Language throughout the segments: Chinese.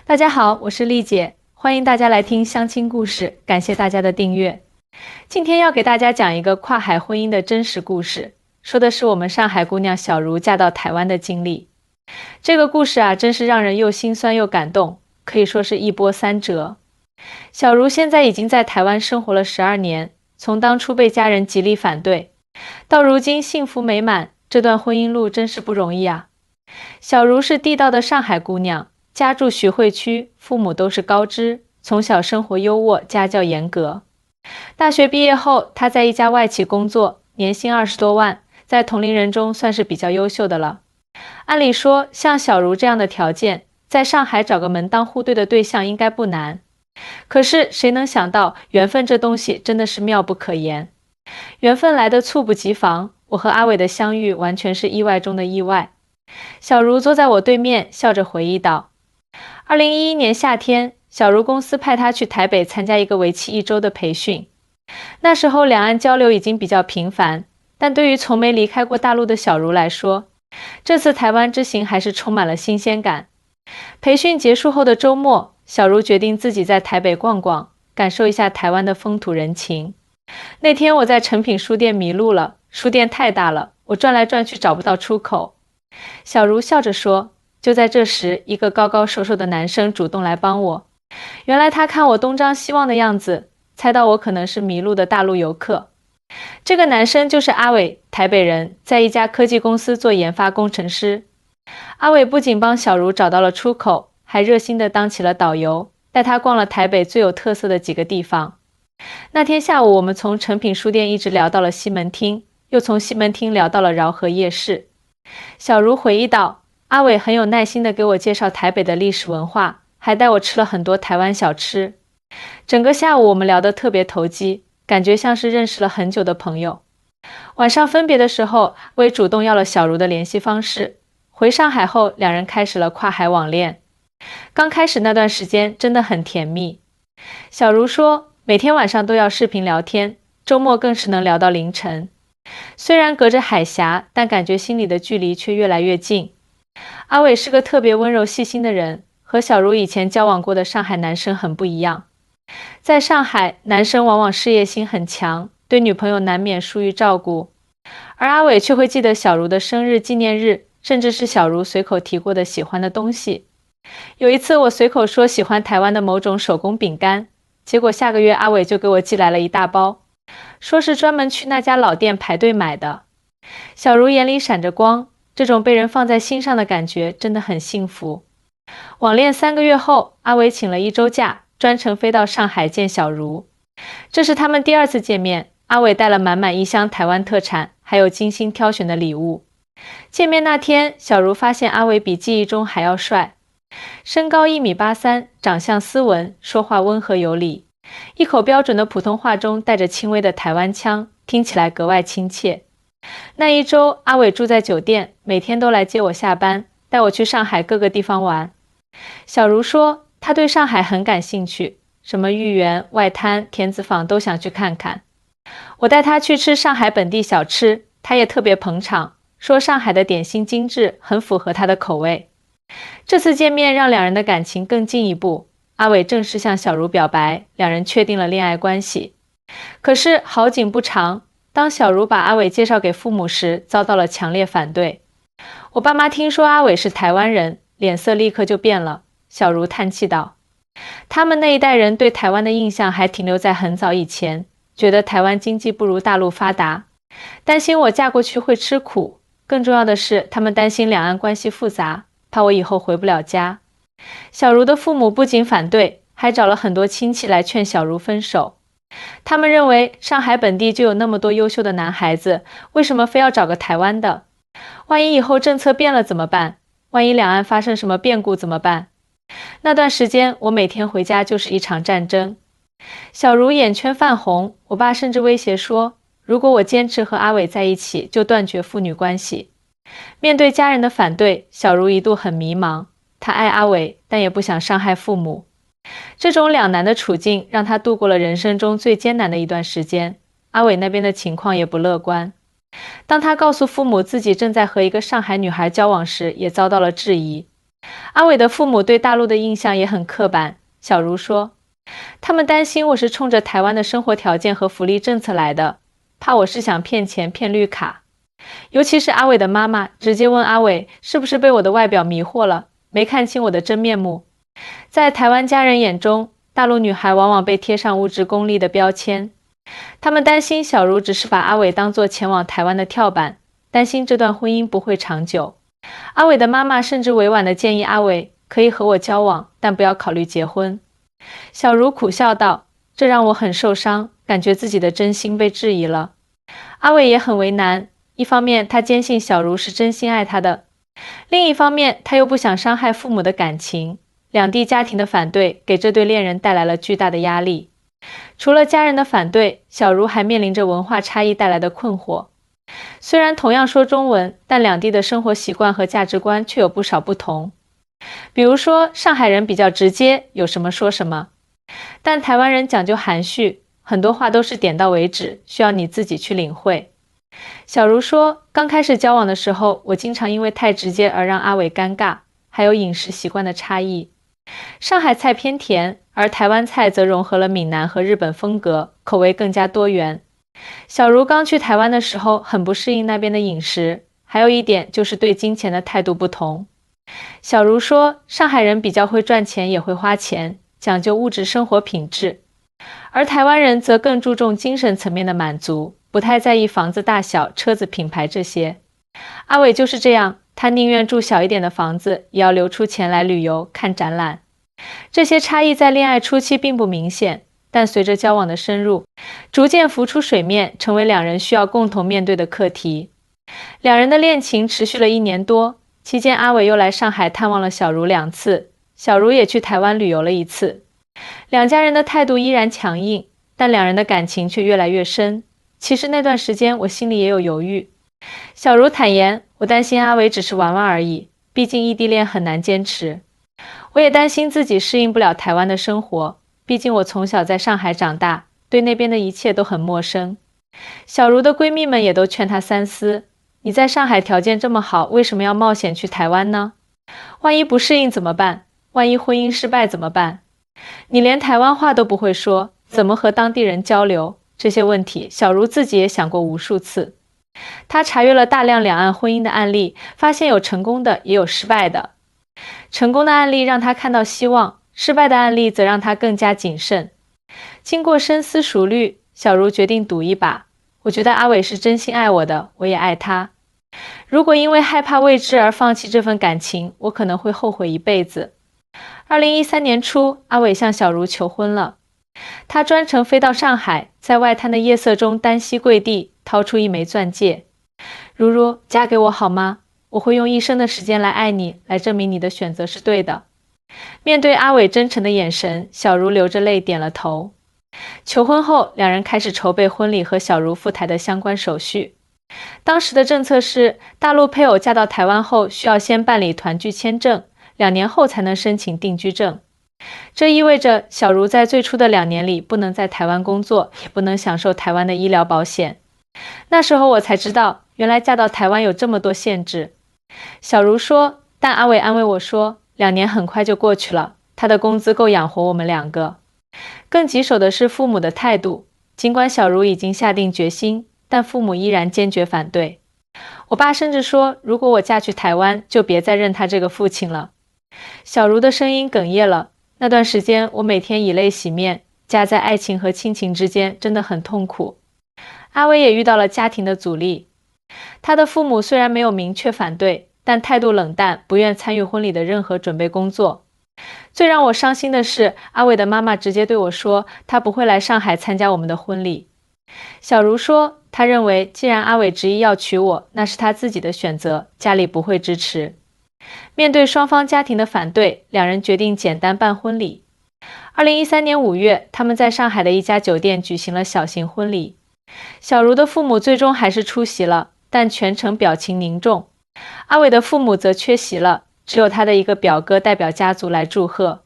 大家好，我是丽姐，欢迎大家来听相亲故事，感谢大家的订阅。今天要给大家讲一个跨海婚姻的真实故事，说的是我们上海姑娘小茹嫁到台湾的经历。这个故事啊，真是让人又心酸又感动，可以说是一波三折。小茹现在已经在台湾生活了12年，从当初被家人极力反对，到如今幸福美满，这段婚姻路真是不容易啊。小茹是地道的上海姑娘，家住徐汇区，父母都是高知，从小生活优渥，家教严格。大学毕业后，她在一家外企工作，年薪20多万，在同龄人中算是比较优秀的了。按理说，像小茹这样的条件，在上海找个门当户对的对象应该不难。可是谁能想到，缘分这东西真的是妙不可言。缘分来得猝不及防，我和阿伟的相遇完全是意外中的意外。小茹坐在我对面，笑着回忆道：2011年夏天，小茹公司派她去台北参加一个为期1周的培训。那时候两岸交流已经比较频繁，但对于从没离开过大陆的小茹来说，这次台湾之行还是充满了新鲜感。培训结束后的周末，小茹决定自己在台北逛逛，感受一下台湾的风土人情。那天我在诚品书店迷路了，书店太大了，我转来转去找不到出口。小茹笑着说，就在这时，一个高高瘦瘦的男生主动来帮我。原来他看我东张西望的样子，猜到我可能是迷路的大陆游客。这个男生就是阿伟，台北人，在一家科技公司做研发工程师。阿伟不仅帮小茹找到了出口，还热心地当起了导游，带她逛了台北最有特色的几个地方。那天下午，我们从诚品书店一直聊到了西门町，又从西门町聊到了饶河夜市。小茹回忆道，阿伟很有耐心地给我介绍台北的历史文化，还带我吃了很多台湾小吃。整个下午我们聊得特别投机，感觉像是认识了很久的朋友。晚上分别的时候，我也主动要了小茹的联系方式。回上海后，两人开始了跨海网恋。刚开始那段时间真的很甜蜜。小茹说，每天晚上都要视频聊天，周末更是能聊到凌晨。虽然隔着海峡，但感觉心里的距离却越来越近。阿伟是个特别温柔细心的人，和小茹以前交往过的上海男生很不一样。在上海，男生往往事业心很强，对女朋友难免疏于照顾，而阿伟却会记得小茹的生日、纪念日，甚至是小茹随口提过的喜欢的东西。有一次我随口说喜欢台湾的某种手工饼干，结果下个月阿伟就给我寄来了一大包，说是专门去那家老店排队买的。小茹眼里闪着光，这种被人放在心上的感觉真的很幸福。网恋3个月后，阿伟请了1周假，专程飞到上海见小茹。这是他们第2次见面，阿伟带了满满1箱台湾特产，还有精心挑选的礼物。见面那天，小茹发现阿伟比记忆中还要帅，身高1.83米，长相斯文，说话温和有礼，一口标准的普通话中带着轻微的台湾腔，听起来格外亲切。那1周，阿伟住在酒店，每天都来接我下班，带我去上海各个地方玩。小茹说，她对上海很感兴趣，什么豫园、外滩、田子坊都想去看看。我带她去吃上海本地小吃，她也特别捧场，说上海的点心精致，很符合她的口味。这次见面让两人的感情更进一步，阿伟正式向小茹表白，两人确定了恋爱关系。可是好景不长，当小茹把阿伟介绍给父母时，遭到了强烈反对。我爸妈听说阿伟是台湾人，脸色立刻就变了。小茹叹气道，他们那一代人对台湾的印象还停留在很早以前，觉得台湾经济不如大陆发达，担心我嫁过去会吃苦，更重要的是他们担心两岸关系复杂，怕我以后回不了家。小茹的父母不仅反对，还找了很多亲戚来劝小茹分手。他们认为上海本地就有那么多优秀的男孩子，为什么非要找个台湾的？万一以后政策变了怎么办？万一两岸发生什么变故怎么办？那段时间我每天回家就是一场战争。小茹眼圈泛红，我爸甚至威胁说，如果我坚持和阿伟在一起，就断绝父女关系。面对家人的反对，小茹一度很迷茫，她爱阿伟，但也不想伤害父母。这种两难的处境让她度过了人生中最艰难的一段时间。阿伟那边的情况也不乐观，当她告诉父母自己正在和一个上海女孩交往时，也遭到了质疑。阿伟的父母对大陆的印象也很刻板，小茹说，他们担心我是冲着台湾的生活条件和福利政策来的，怕我是想骗钱骗绿卡。尤其是阿伟的妈妈直接问阿伟是不是被我的外表迷惑了，没看清我的真面目。在台湾家人眼中，大陆女孩往往被贴上物质功利的标签，他们担心小茹只是把阿伟当作前往台湾的跳板，担心这段婚姻不会长久。阿伟的妈妈甚至委婉地建议阿伟可以和我交往，但不要考虑结婚。小茹苦笑道，这让我很受伤，感觉自己的真心被质疑了。阿伟也很为难，一方面他坚信小茹是真心爱他的，另一方面他又不想伤害父母的感情。两地家庭的反对给这对恋人带来了巨大的压力。除了家人的反对，小茹还面临着文化差异带来的困惑。虽然同样说中文，但两地的生活习惯和价值观却有不少不同。比如说，上海人比较直接，有什么说什么，但台湾人讲究含蓄，很多话都是点到为止，需要你自己去领会。小茹说，刚开始交往的时候，我经常因为太直接而让阿伟尴尬，还有饮食习惯的差异。上海菜偏甜，而台湾菜则融合了闽南和日本风格，口味更加多元。小茹刚去台湾的时候很不适应那边的饮食，还有一点就是对金钱的态度不同。小茹说，上海人比较会赚钱也会花钱，讲究物质生活品质，而台湾人则更注重精神层面的满足，不太在意房子大小、车子品牌这些。阿伟就是这样，他宁愿住小一点的房子，也要留出钱来旅游、看展览。这些差异在恋爱初期并不明显，但随着交往的深入，逐渐浮出水面，成为两人需要共同面对的课题。两人的恋情持续了1年多，期间阿伟又来上海探望了小茹2次，小茹也去台湾旅游了1次。两家人的态度依然强硬，但两人的感情却越来越深。其实那段时间我心里也有犹豫。小茹坦言，我担心阿伟只是玩玩而已，毕竟异地恋很难坚持。我也担心自己适应不了台湾的生活，毕竟我从小在上海长大，对那边的一切都很陌生。小茹的闺蜜们也都劝她三思，你在上海条件这么好，为什么要冒险去台湾呢？万一不适应怎么办？万一婚姻失败怎么办？你连台湾话都不会说，怎么和当地人交流？这些问题，小茹自己也想过无数次。她查阅了大量两岸婚姻的案例，发现有成功的，也有失败的。成功的案例让她看到希望，失败的案例则让她更加谨慎。经过深思熟虑，小茹决定赌一把。我觉得阿伟是真心爱我的，我也爱他。如果因为害怕未知而放弃这份感情，我可能会后悔一辈子。2013年初，阿伟向小茹求婚了。他专程飞到上海，在外滩的夜色中单膝跪地，掏出一枚钻戒。茹茹，嫁给我好吗？我会用一生的时间来爱你，来证明你的选择是对的。面对阿伟真诚的眼神，小茹流着泪点了头。求婚后，两人开始筹备婚礼和小茹赴台的相关手续。当时的政策是，大陆配偶嫁到台湾后，需要先办理团聚签证，2年后才能申请定居证。这意味着小茹在最初的2年里不能在台湾工作，也不能享受台湾的医疗保险。那时候我才知道，原来嫁到台湾有这么多限制。小茹说，但阿伟安慰我说，2年很快就过去了，他的工资够养活我们2个。更棘手的是父母的态度，尽管小茹已经下定决心，但父母依然坚决反对。我爸甚至说，如果我嫁去台湾，就别再认他这个父亲了。小茹的声音哽咽了。那段时间，我每天以泪洗面，夹在爱情和亲情之间，真的很痛苦。阿伟也遇到了家庭的阻力。他的父母虽然没有明确反对，但态度冷淡，不愿参与婚礼的任何准备工作。最让我伤心的是，阿伟的妈妈直接对我说，她不会来上海参加我们的婚礼。小茹说，她认为既然阿伟执意要娶我，那是他自己的选择，家里不会支持。面对双方家庭的反对，两人决定简单办婚礼。2013年5月，他们在上海的一家酒店举行了小型婚礼。小茹的父母最终还是出席了，但全程表情凝重。阿伟的父母则缺席了，只有他的一个表哥代表家族来祝贺。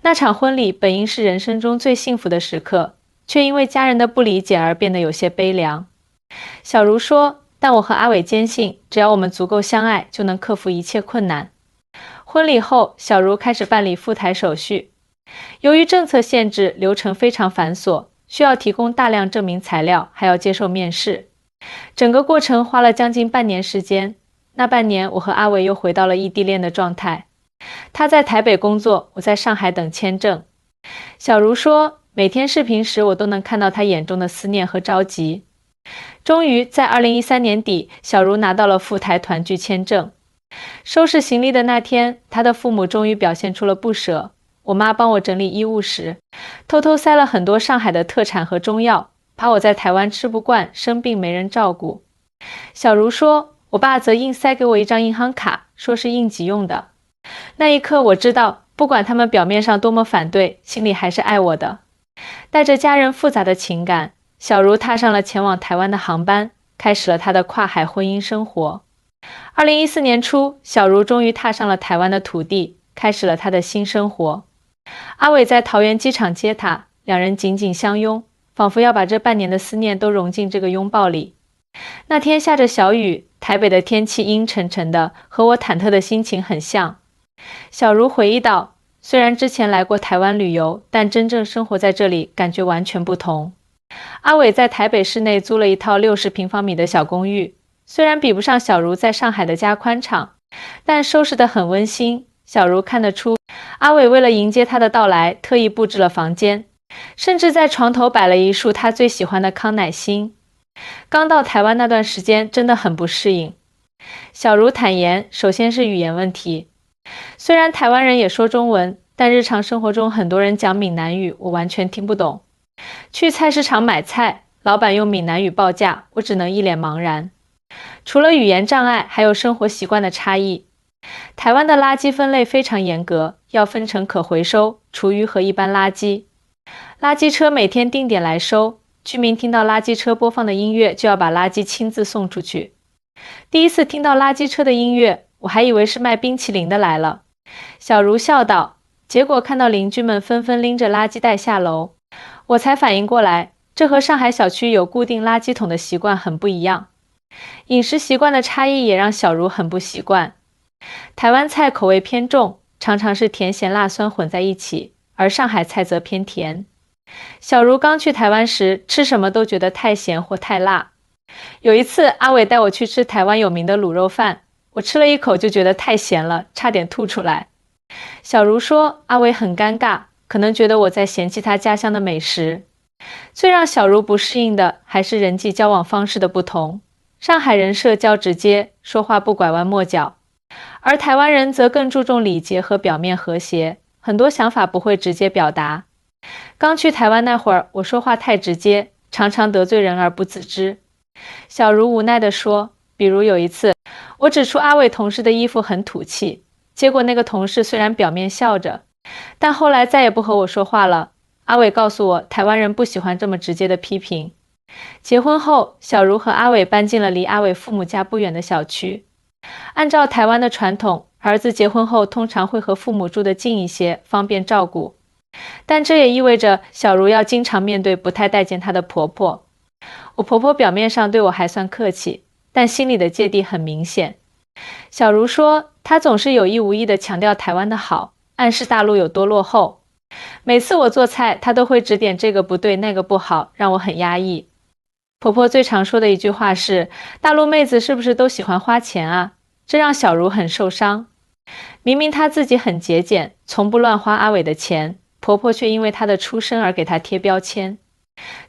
那场婚礼本应是人生中最幸福的时刻，却因为家人的不理解而变得有些悲凉。小茹说，但我和阿伟坚信，只要我们足够相爱，就能克服一切困难。婚礼后，小茹开始办理赴台手续。由于政策限制，流程非常繁琐，需要提供大量证明材料，还要接受面试。整个过程花了将近半年时间。那半年，我和阿伟又回到了异地恋的状态。他在台北工作，我在上海等签证。小茹说，每天视频时，我都能看到他眼中的思念和着急。终于在2013年底，小茹拿到了赴台团聚签证。收拾行李的那天，她的父母终于表现出了不舍。我妈帮我整理衣物时，偷偷塞了很多上海的特产和中药，怕我在台湾吃不惯，生病没人照顾。小茹说，我爸则硬塞给我一张银行卡，说是应急用的。那一刻我知道，不管他们表面上多么反对，心里还是爱我的。带着家人复杂的情感，小茹踏上了前往台湾的航班，开始了她的跨海婚姻生活。2014年初，小茹终于踏上了台湾的土地，开始了她的新生活。阿伟在桃园机场接她，两人紧紧相拥，仿佛要把这半年的思念都融进这个拥抱里。那天下着小雨，台北的天气阴沉沉的，和我忐忑的心情很像。小茹回忆道，虽然之前来过台湾旅游，但真正生活在这里感觉完全不同。阿伟在台北市内租了一套60平方米的小公寓，虽然比不上小茹在上海的家宽敞，但收拾得很温馨。小茹看得出，阿伟为了迎接她的到来，特意布置了房间，甚至在床头摆了一束她最喜欢的康乃馨。刚到台湾那段时间真的很不适应。小茹坦言，首先是语言问题。虽然台湾人也说中文，但日常生活中很多人讲闽南语，我完全听不懂。去菜市场买菜，老板用闽南语报价，我只能一脸茫然。除了语言障碍，还有生活习惯的差异。台湾的垃圾分类非常严格，要分成可回收、厨余和一般垃圾。垃圾车每天定点来收，居民听到垃圾车播放的音乐，就要把垃圾亲自送出去。第一次听到垃圾车的音乐，我还以为是卖冰淇淋的来了。小茹笑道，结果看到邻居们纷纷拎着垃圾袋下楼，我才反应过来，这和上海小区有固定垃圾桶的习惯很不一样。饮食习惯的差异也让小茹很不习惯。台湾菜口味偏重，常常是甜咸辣酸混在一起，而上海菜则偏甜。小茹刚去台湾时，吃什么都觉得太咸或太辣。有一次，阿伟带我去吃台湾有名的卤肉饭，我吃了一口就觉得太咸了，差点吐出来。小茹说，阿伟很尴尬，可能觉得我在嫌弃他家乡的美食。最让小茹不适应的还是人际交往方式的不同。上海人社交直接，说话不拐弯抹角，而台湾人则更注重礼节和表面和谐，很多想法不会直接表达。刚去台湾那会儿，我说话太直接，常常得罪人而不自知。小茹无奈地说，比如有一次，我指出阿伟同事的衣服很土气，结果那个同事虽然表面笑着，但后来再也不和我说话了。阿伟告诉我，台湾人不喜欢这么直接的批评。结婚后，小茹和阿伟搬进了离阿伟父母家不远的小区。按照台湾的传统，儿子结婚后通常会和父母住得近一些，方便照顾。但这也意味着小茹要经常面对不太待见她的婆婆。我婆婆表面上对我还算客气，但心里的芥蒂很明显。小茹说，她总是有意无意地强调台湾的好，暗示大陆有多落后。每次我做菜，她都会指点这个不对那个不好，让我很压抑。婆婆最常说的一句话是，大陆妹子是不是都喜欢花钱啊？这让小茹很受伤。明明她自己很节俭，从不乱花阿伟的钱，婆婆却因为她的出身而给她贴标签。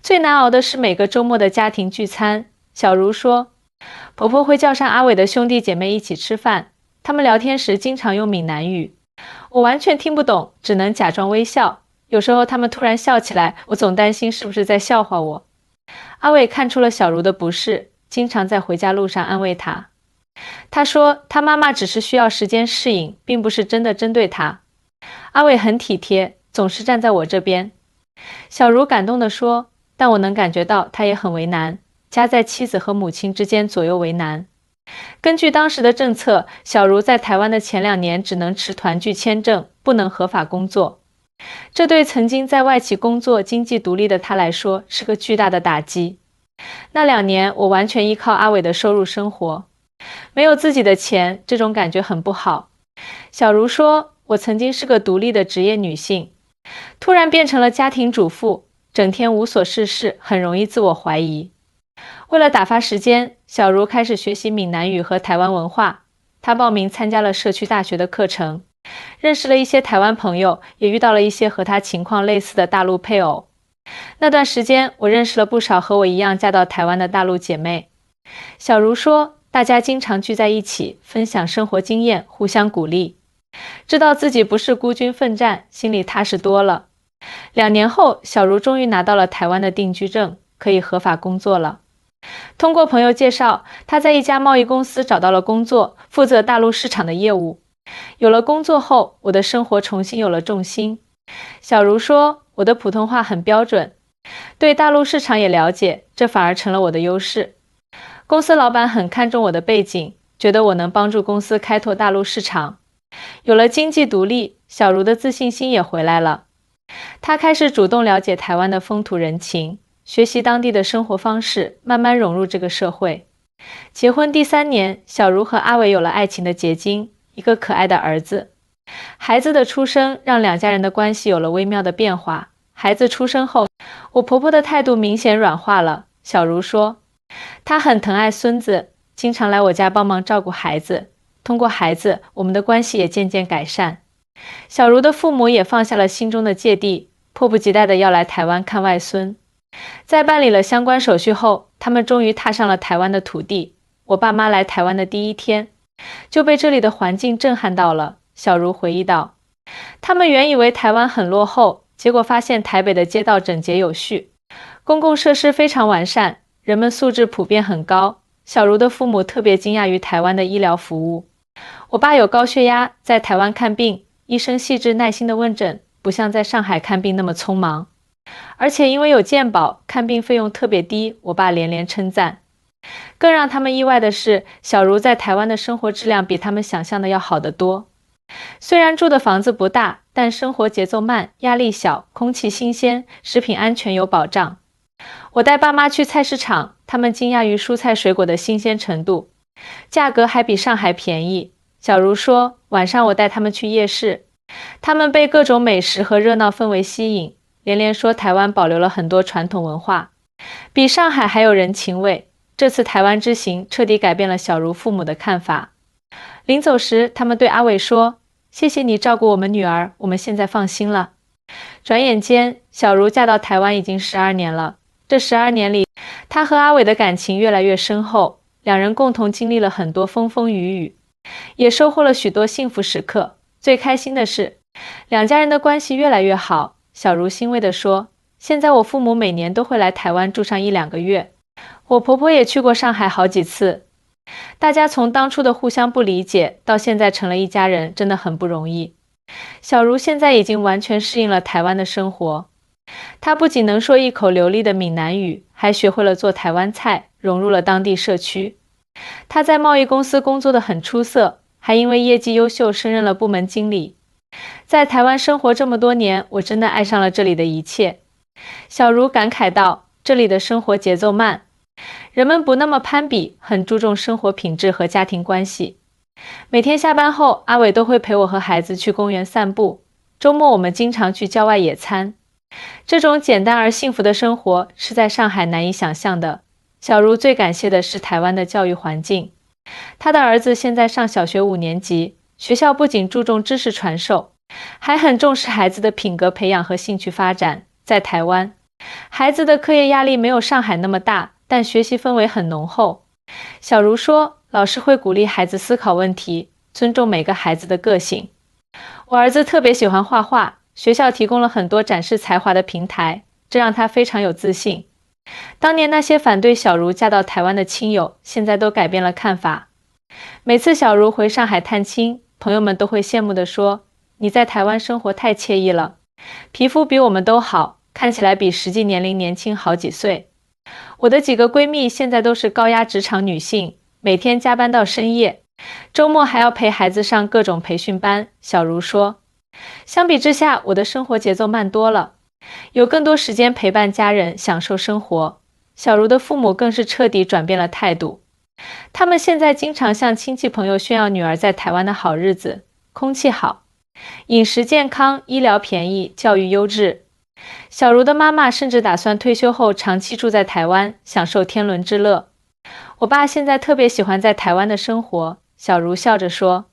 最难熬的是每个周末的家庭聚餐。小茹说，婆婆会叫上阿伟的兄弟姐妹一起吃饭，他们聊天时经常用闽南语，我完全听不懂，只能假装微笑。有时候他们突然笑起来，我总担心是不是在笑话我。阿伟看出了小茹的不适，经常在回家路上安慰她。他说，他妈妈只是需要时间适应，并不是真的针对他。阿伟很体贴，总是站在我这边。小茹感动地说，但我能感觉到他也很为难，夹在妻子和母亲之间左右为难。根据当时的政策，小茹在台湾的前2年只能持团聚签证，不能合法工作。这对曾经在外企工作、经济独立的他来说是个巨大的打击。那2年，我完全依靠阿伟的收入生活，没有自己的钱，这种感觉很不好。小茹说，我曾经是个独立的职业女性，突然变成了家庭主妇，整天无所事事，很容易自我怀疑。为了打发时间，小茹开始学习闽南语和台湾文化。她报名参加了社区大学的课程，认识了一些台湾朋友，也遇到了一些和她情况类似的大陆配偶。那段时间，我认识了不少和我一样嫁到台湾的大陆姐妹。小茹说，大家经常聚在一起，分享生活经验，互相鼓励。知道自己不是孤军奋战，心里踏实多了。2年后，小茹终于拿到了台湾的定居证，可以合法工作了。通过朋友介绍，她在一家贸易公司找到了工作，负责大陆市场的业务。有了工作后，我的生活重新有了重心。小茹说，我的普通话很标准，对大陆市场也了解，这反而成了我的优势。公司老板很看重我的背景，觉得我能帮助公司开拓大陆市场。有了经济独立，小茹的自信心也回来了。她开始主动了解台湾的风土人情，学习当地的生活方式，慢慢融入这个社会。结婚第3年，小茹和阿伟有了爱情的结晶，一个可爱的儿子。孩子的出生让2家人的关系有了微妙的变化。孩子出生后，我婆婆的态度明显软化了。小茹说，她很疼爱孙子，经常来我家帮忙照顾孩子。通过孩子，我们的关系也渐渐改善。小茹的父母也放下了心中的芥蒂，迫不及待地要来台湾看外孙。在办理了相关手续后，他们终于踏上了台湾的土地。我爸妈来台湾的第1天，就被这里的环境震撼到了。小茹回忆道，他们原以为台湾很落后，结果发现台北的街道整洁有序，公共设施非常完善，人们素质普遍很高。小茹的父母特别惊讶于台湾的医疗服务。我爸有高血压，在台湾看病，医生细致耐心地问诊，不像在上海看病那么匆忙。而且因为有健保，看病费用特别低，我爸连连称赞。更让他们意外的是，小茹在台湾的生活质量比他们想象的要好得多。虽然住的房子不大，但生活节奏慢，压力小，空气新鲜，食品安全有保障。我带爸妈去菜市场，他们惊讶于蔬菜水果的新鲜程度，价格还比上海便宜。小茹说，晚上我带他们去夜市，他们被各种美食和热闹氛围吸引，连连说台湾保留了很多传统文化，比上海还有人情味。这次台湾之行彻底改变了小茹父母的看法。临走时，他们对阿伟说，谢谢你照顾我们女儿，我们现在放心了。转眼间，小茹嫁到台湾已经12年了。这12年里，她和阿伟的感情越来越深厚，两人共同经历了很多风风雨雨，也收获了许多幸福时刻。最开心的是，2家人的关系越来越好。小茹欣慰地说，现在我父母每年都会来台湾住上1-2个月，我婆婆也去过上海好几次。大家从当初的互相不理解，到现在成了一家人，真的很不容易。小茹现在已经完全适应了台湾的生活，她不仅能说一口流利的闽南语，还学会了做台湾菜，融入了当地社区。她在贸易公司工作得很出色，还因为业绩优秀升任了部门经理。在台湾生活这么多年，我真的爱上了这里的一切。小茹感慨道，这里的生活节奏慢，人们不那么攀比，很注重生活品质和家庭关系。每天下班后，阿伟都会陪我和孩子去公园散步，周末我们经常去郊外野餐。这种简单而幸福的生活是在上海难以想象的。小茹最感谢的是台湾的教育环境。她的儿子现在上小学5年级，学校不仅注重知识传授，还很重视孩子的品格培养和兴趣发展。在台湾，孩子的课业压力没有上海那么大，但学习氛围很浓厚。小茹说，老师会鼓励孩子思考问题，尊重每个孩子的个性。我儿子特别喜欢画画，学校提供了很多展示才华的平台，这让他非常有自信。当年那些反对小茹嫁到台湾的亲友，现在都改变了看法。每次小茹回上海探亲，朋友们都会羡慕地说，你在台湾生活太惬意了，皮肤比我们都好，看起来比实际年龄年轻好几岁。我的几个闺蜜现在都是高压职场女性，每天加班到深夜，周末还要陪孩子上各种培训班。小茹说，相比之下，我的生活节奏慢多了，有更多时间陪伴家人，享受生活。小茹的父母更是彻底转变了态度，他们现在经常向亲戚朋友炫耀女儿在台湾的好日子，空气好，饮食健康，医疗便宜，教育优质。小茹的妈妈甚至打算退休后长期住在台湾，享受天伦之乐。我爸现在特别喜欢在台湾的生活，小茹笑着说。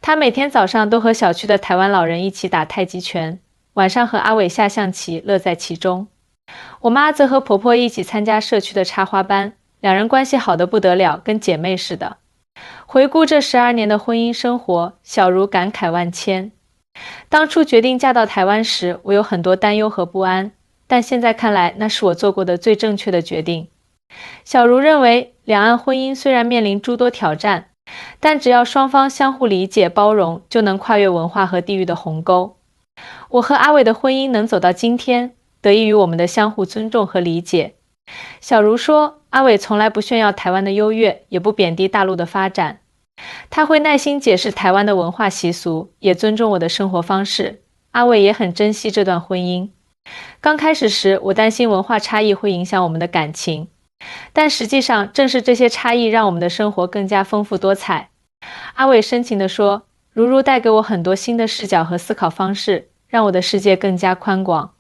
他每天早上都和小区的台湾老人一起打太极拳，晚上和阿伟下象棋，乐在其中。我妈则和婆婆一起参加社区的插花班，两人关系好得不得了，跟姐妹似的。回顾这12年的婚姻生活，小茹感慨万千。当初决定嫁到台湾时，我有很多担忧和不安，但现在看来，那是我做过的最正确的决定。小茹认为，两岸婚姻虽然面临诸多挑战，但只要双方相互理解包容，就能跨越文化和地域的鸿沟。我和阿伟的婚姻能走到今天，得益于我们的相互尊重和理解。小茹说，阿伟从来不炫耀台湾的优越，也不贬低大陆的发展。他会耐心解释台湾的文化习俗，也尊重我的生活方式。阿伟也很珍惜这段婚姻。刚开始时，我担心文化差异会影响我们的感情，但实际上正是这些差异让我们的生活更加丰富多彩。阿伟深情地说，茹茹带给我很多新的视角和思考方式，让我的世界更加宽广。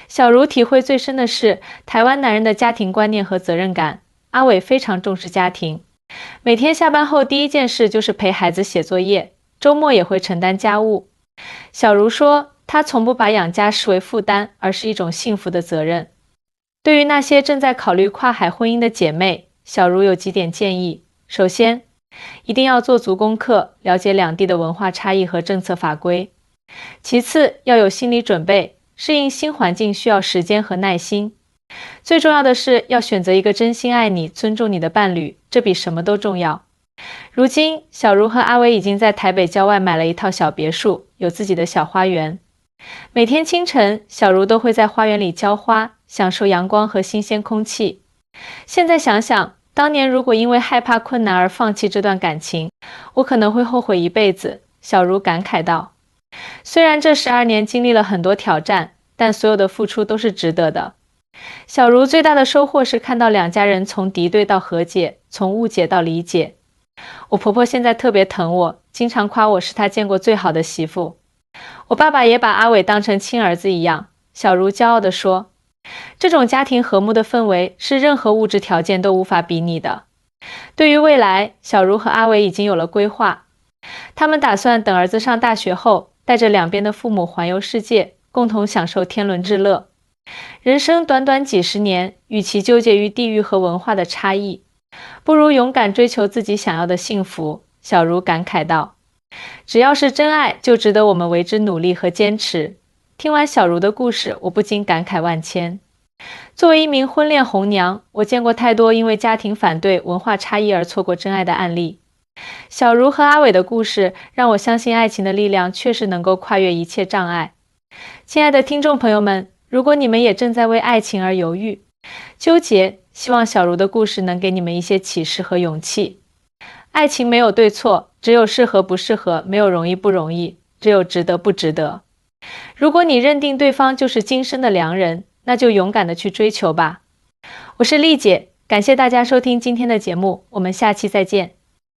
小茹体会最深的是台湾男人的家庭观念和责任感。阿伟非常重视家庭，每天下班后第一件事就是陪孩子写作业，周末也会承担家务。小茹说，她从不把养家视为负担，而是一种幸福的责任。对于那些正在考虑跨海婚姻的姐妹，小茹有几点建议。首先，一定要做足功课，了解两地的文化差异和政策法规。其次，要有心理准备，适应新环境需要时间和耐心。最重要的是要选择一个真心爱你、尊重你的伴侣，这比什么都重要。如今，小茹和阿伟已经在台北郊外买了一套小别墅，有自己的小花园。每天清晨，小茹都会在花园里浇花，享受阳光和新鲜空气。现在想想，当年如果因为害怕困难而放弃这段感情，我可能会后悔一辈子，小茹感慨道。虽然这12年经历了很多挑战，但所有的付出都是值得的。小茹最大的收获是看到两家人从敌对到和解，从误解到理解。我婆婆现在特别疼我，经常夸我是她见过最好的媳妇。我爸爸也把阿伟当成亲儿子一样，小茹骄傲地说，这种家庭和睦的氛围是任何物质条件都无法比拟的。对于未来，小茹和阿伟已经有了规划，他们打算等儿子上大学后，带着两边的父母环游世界，共同享受天伦之乐。人生短短几十年，与其纠结于地域和文化的差异，不如勇敢追求自己想要的幸福。小茹感慨道，只要是真爱，就值得我们为之努力和坚持。听完小茹的故事，我不禁感慨万千。作为一名婚恋红娘，我见过太多因为家庭反对、文化差异而错过真爱的案例。小茹和阿伟的故事让我相信爱情的力量确实能够跨越一切障碍。亲爱的听众朋友们，如果你们也正在为爱情而犹豫、纠结，希望小茹的故事能给你们一些启示和勇气。爱情没有对错，只有适合不适合，没有容易不容易，只有值得不值得。如果你认定对方就是今生的良人，那就勇敢地去追求吧。我是丽姐，感谢大家收听今天的节目，我们下期再见。